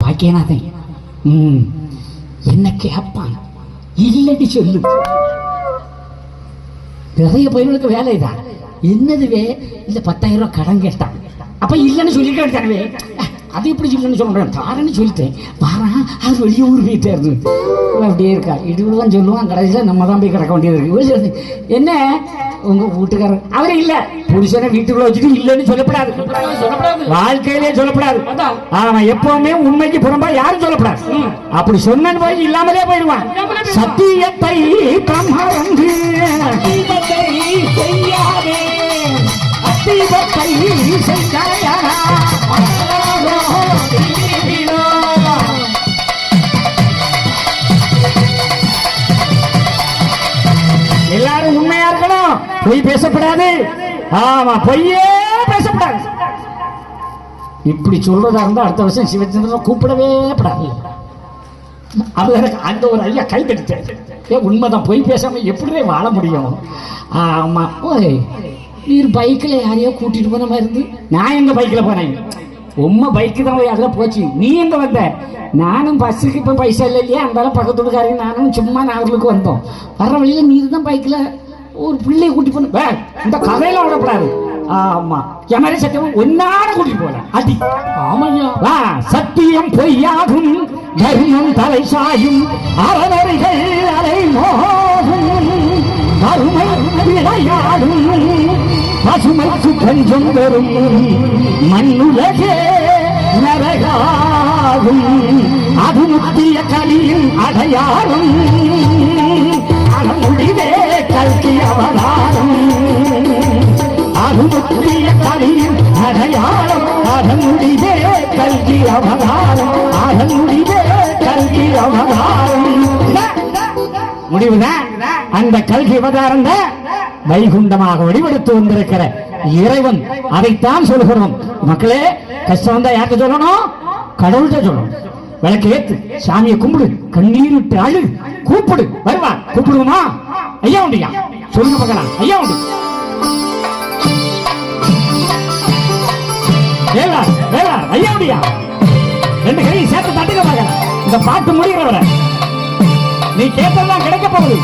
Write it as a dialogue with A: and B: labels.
A: பாக்கியநாதன் என்ன கேட்பான், இல்லைன்னு சொல்லு. நிறைய பயிர்களுக்கு வேலைதான். என்னதுவே இல்லை 10,000 ரூபாய் கடன் கேட்டான். அப்ப இல்லைன்னு சொல்லிட்டு எடுத்தானவே, அது எப்படி இல்லைன்னு சொல்றேன், தாரன்னு சொல்லிட்டேன். வாரா அது வெளியூர் போயிட்டாரு. அப்படியே இருக்கா, இடிவிடுதான் சொல்லுவான். கடைசியில் நம்ம தான் போய் கிடக்க வேண்டியது இருக்கு. என்ன உங்க வீட்டுக்காரர் அவரே இல்ல, புருஷனை வீட்டுக்குள்ள வச்சுட்டு இல்லைன்னு சொல்லப்படாது, வாழ்க்கையிலே சொல்லப்படாது. ஆமா, எப்பவுமே உண்மைக்கு புறம்பா யாரும் சொல்லப்படாது. அப்படி சொன்ன போய் இல்லாமலே போயிடுவான். சத்தியத்தை பிரம்மரந்து செய்யாதே, அத்தீபத்தை செய்யாயா. எல்லாரும் உண்மையா இருக்கணும், பொய் பேசப்படாது. ஆமா, பொய்யே பேசப்படாது. இப்படி சொல்றதா இருந்தா அடுத்த வருஷம் சிவச்சந்திரன் கூப்பிடவே படாது. அது எனக்கு அந்த ஒரு ஐயா கை தட்டிட்டேன். உண்மைதான், பொய் பேசாம எப்படி வாழ முடியும்? ஆமா, நீர் பைக்கில் யாரையோ கூட்டிட்டு போன மாதிரி இருந்து, நான் எங்க பைக்கில் போனேன்? உண்மை பைக்கு தான் போய் அதில் போச்சு. நீ எங்க வந்த? நானும் பஸ்ஸுக்கு இப்போ பைசா இல்லை இல்லையா, அந்த பக்கத்து வீட்டுக்காரங்க நானும் சும்மா நாகர்களுக்கு வந்தோம். வர்ற வழியில் நீர் தான் பைக்கில் ஒரு பிள்ளையை கூட்டி போன. இந்த கதையில விடப்படாது. ஆமா, எமரே சத்தியம் ஒன்னாட கூட்டிட்டு போல அடி. ஆமையா, சத்தியம் பொய்யாகும், தர்மம் தலை சாயும், அறநெறிகள் அலை மோதும், கருமை விளையாடும், பசுமைக்கு பஞ்சம் வரும், மண்ணுலகே நரகாகும், அது முத்திய கலியின் அடையாளம், அடமுடிவே கல்கி அவதாரம், அது முத்திய கலியின் அடையாளம், அடமுடிவே கல்கி அவதாரம், அடமுடிவே கல்கி அவதாரம். முடிவுதான் அந்த கல்கி அவதாரம் தான் வைகுண்டமாக வடிவெடுத்து வந்திருக்கிற இறைவன். அதைத்தான் சொல்கிறோம். மக்களே, கஷ்டம் வந்தா யார்கிட்ட சொல்லணும்? கடவுள்கிட்ட சொல்லணும். விளக்கு ஏத்து, சாமியை கும்பிடு, கண்ணீர் விட்டு அழு, கூப்பிடு, வருவான். கூப்பிடுவோமா? ஐயா உண்டியா சொல்லுங்க பார்க்கலாம். ஐயா உண்டு, ஐயா உண்டியா ரெண்டு கையை சேர்த்து தட்டுக்க பார்க்கலாம். இந்த பாட்டு முடிகிறவரை நீ கேட்டெல்லாம் கிடைக்க போகுது.